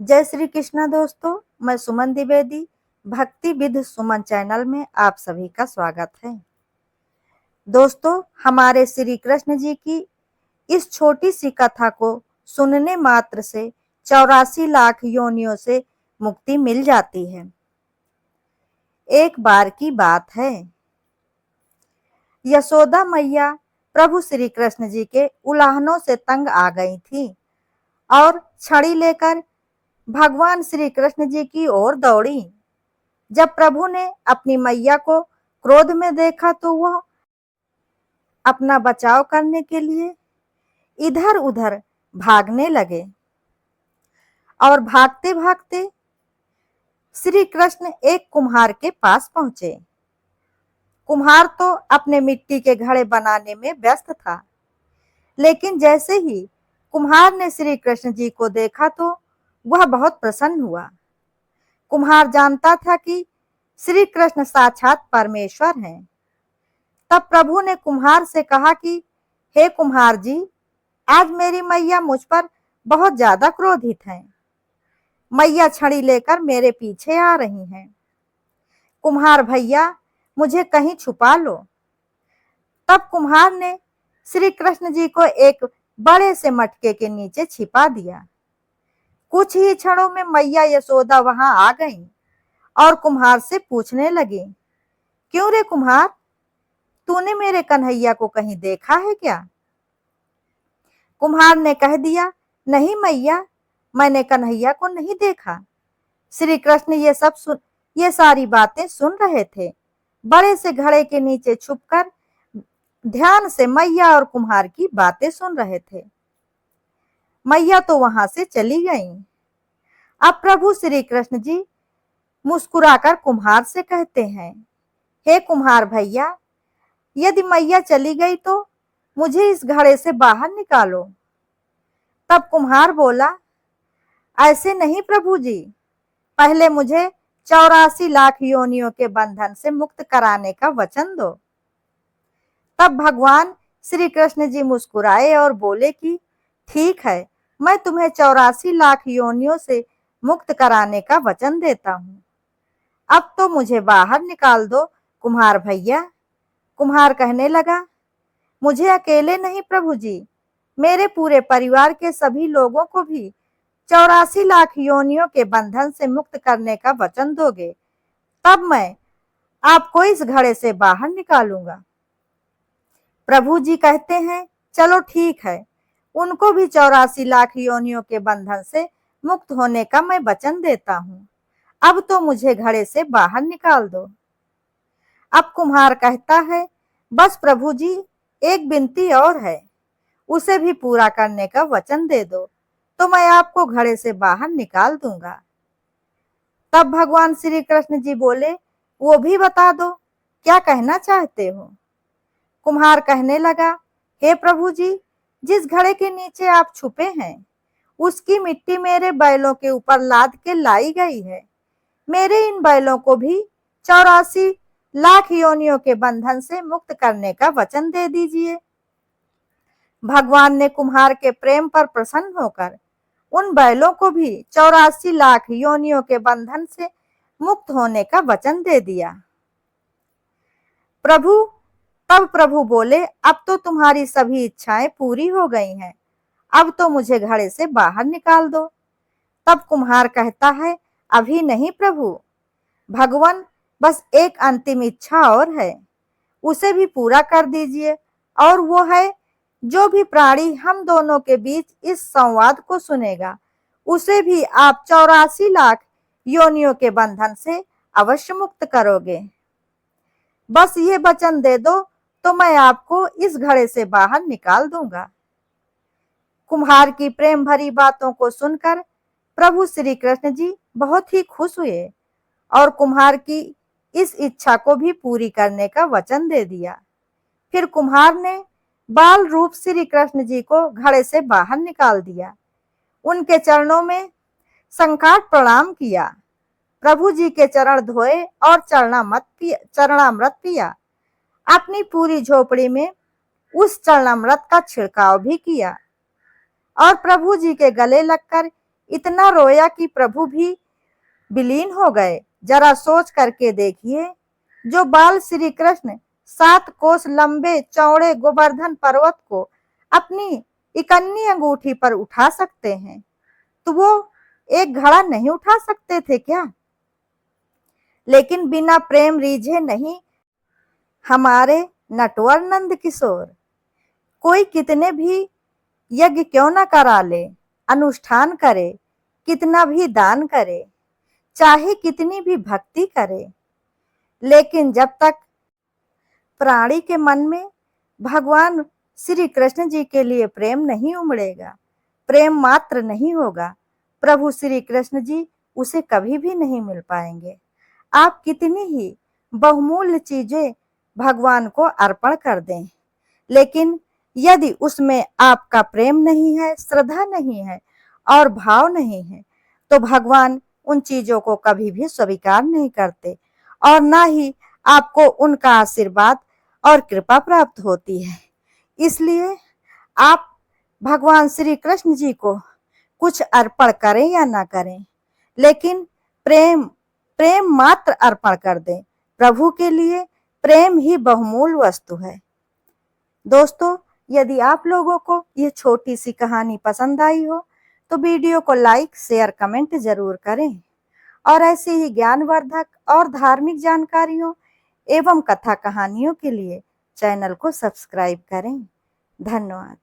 जय श्री कृष्णा दोस्तों, मैं सुमन द्विवेदी भक्ति विद सुमन चैनल में आप सभी का स्वागत है। दोस्तों, हमारे श्री कृष्ण जी की इस छोटी सी कथा को सुनने मात्र से 84 लाख योनियों से मुक्ति मिल जाती है। एक बार की बात है, यशोदा मैया प्रभु श्री कृष्ण जी के उलाहनों से तंग आ गई थी और छड़ी लेकर भगवान श्री कृष्ण जी की ओर दौड़ी। जब प्रभु ने अपनी मैया को क्रोध में देखा तो वह अपना बचाव करने के लिए इधर उधर भागने लगे और भागते भागते श्री कृष्ण एक कुम्हार के पास पहुंचे। कुम्हार तो अपने मिट्टी के घड़े बनाने में व्यस्त था, लेकिन जैसे ही कुम्हार ने श्री कृष्ण जी को देखा तो वह बहुत प्रसन्न हुआ। कुम्हार जानता था कि श्री कृष्ण साक्षात परमेश्वर हैं। तब प्रभु ने कुम्हार से कहा कि हे कुम्हार जी, आज मेरी मैया मुझ पर बहुत ज्यादा क्रोधित हैं। मैया छड़ी लेकर मेरे पीछे आ रही हैं। कुम्हार भैया, मुझे कहीं छुपा लो। तब कुम्हार ने श्री कृष्ण जी को एक बड़े से मटके के नीचे छिपा दिया। कुछ ही क्षणों में मैया यशोदा वहां आ गईं और कुम्हार से पूछने लगी, क्यों रे कुम्हार, तूने मेरे कन्हैया को कहीं देखा है क्या? कुम्हार ने कह दिया, नहीं मैया, मैंने कन्हैया को नहीं देखा। श्री कृष्ण ये सारी बातें सुन रहे थे। बड़े से घड़े के नीचे छुपकर ध्यान से मैया और कुम्हार की बातें सुन रहे थे। मैया तो वहां से चली गईं। अब प्रभु श्री कृष्ण जी मुस्कुराकर कुम्हार से कहते हैं, हे कुम्हार भैया, यदि मैया चली गई तो मुझे इस घड़े से बाहर निकालो। तब कुम्हार बोला, ऐसे नहीं प्रभु जी, पहले मुझे 84 लाख योनियों के बंधन से मुक्त कराने का वचन दो। तब भगवान श्री कृष्ण जी मुस्कुराए और बोले कि ठीक है, मैं तुम्हें 84 लाख योनियों से मुक्त कराने का वचन देता हूँ। अब तो मुझे बाहर निकाल दो कुम्हार भैया। कुम्हार कहने लगा, मुझे अकेले नहीं प्रभु जी, मेरे पूरे परिवार के सभी लोगों को भी 84 लाख योनियों के बंधन से मुक्त करने का वचन दोगे, तब मैं आपको इस घड़े से बाहर निकालूंगा। प्रभु जी कहते हैं, चलो ठीक है, उनको भी 84 लाख योनियों के बंधन से मुक्त होने का मैं वचन देता हूँ। अब तो मुझे घड़े से बाहर निकाल दो। अब कुम्हार कहता है, बस प्रभु जी, एक विनती और है, उसे भी पूरा करने का वचन दे दो तो मैं आपको घड़े से बाहर निकाल दूंगा। तब भगवान श्री कृष्ण जी बोले, वो भी बता दो, क्या कहना चाहते हो? कुम्हार कहने लगा, हे प्रभु जी, जिस घड़े के नीचे आप छुपे हैं उसकी मिट्टी मेरे बैलों के ऊपर लाद के लाई गई है। मेरे इन बैलों को भी 84 लाख योनियों के बंधन से मुक्त करने का वचन दे दीजिए। भगवान ने कुम्हार के प्रेम पर प्रसन्न होकर उन बैलों को भी 84 लाख योनियों के बंधन से मुक्त होने का वचन दे दिया। तब प्रभु बोले, अब तो तुम्हारी सभी इच्छाएं पूरी हो गई हैं, अब तो मुझे घड़े से बाहर निकाल दो। तब कुम्हार कहता है, अभी नहीं प्रभु, भगवान, बस एक अंतिम इच्छा और है, उसे भी पूरा कर दीजिए। और वो है, जो भी प्राणी हम दोनों के बीच इस संवाद को सुनेगा उसे भी आप 84 लाख योनियों के बंधन से अवश्य मुक्त करोगे। बस ये वचन दे दो तो मैं आपको इस घड़े से बाहर निकाल दूंगा। कुम्हार की प्रेम भरी बातों को सुनकर प्रभु श्री कृष्ण जी बहुत ही खुश हुए और कुम्हार की इस इच्छा को भी पूरी करने का वचन दे दिया। फिर कुम्हार ने बाल रूप श्री कृष्ण जी को घड़े से बाहर निकाल दिया, उनके चरणों में संकाट प्रणाम किया, प्रभु जी के चरण धोए और चरणामृत पिया। अपनी पूरी झोपड़ी में उस चरणामृत का छिड़काव भी किया और प्रभु जी के गले लगकर इतना रोया कि प्रभु भी विलीन हो गए। जरा सोच करके देखिए, जो बाल श्री कृष्ण 7 कोस लंबे चौड़े गोवर्धन पर्वत को अपनी इकन्नी अंगूठी पर उठा सकते हैं, तो वो एक घड़ा नहीं उठा सकते थे क्या? लेकिन बिना प्रेम रीझे नहीं हमारे नटवर नंद किशोर। कोई कितने भी यज्ञ क्यों न करा ले, अनुष्ठान करे, कितना भी दान करे, चाहे कितनी भी भक्ति करे, लेकिन जब तक प्राणी के मन में भगवान श्री कृष्ण जी के लिए प्रेम नहीं उमड़ेगा, प्रेम मात्र नहीं होगा, प्रभु श्री कृष्ण जी उसे कभी भी नहीं मिल पाएंगे। आप कितनी ही बहुमूल्य चीजें भगवान को अर्पण कर दें, लेकिन यदि उसमें आपका प्रेम नहीं है, श्रद्धा नहीं है और भाव नहीं है, तो भगवान उन चीजों को कभी भी स्वीकार नहीं करते और ना ही आपको उनका आशीर्वाद और कृपा प्राप्त होती है। इसलिए आप भगवान श्री कृष्ण जी को कुछ अर्पण करें या ना करें, लेकिन प्रेम प्रेम मात्र अर्पण कर दें। प्रभु के लिए प्रेम ही बहुमूल्य वस्तु है। दोस्तों, यदि आप लोगों को यह छोटी सी कहानी पसंद आई हो तो वीडियो को लाइक, शेयर, कमेंट जरूर करें और ऐसे ही ज्ञानवर्धक और धार्मिक जानकारियों एवं कथा कहानियों के लिए चैनल को सब्सक्राइब करें। धन्यवाद।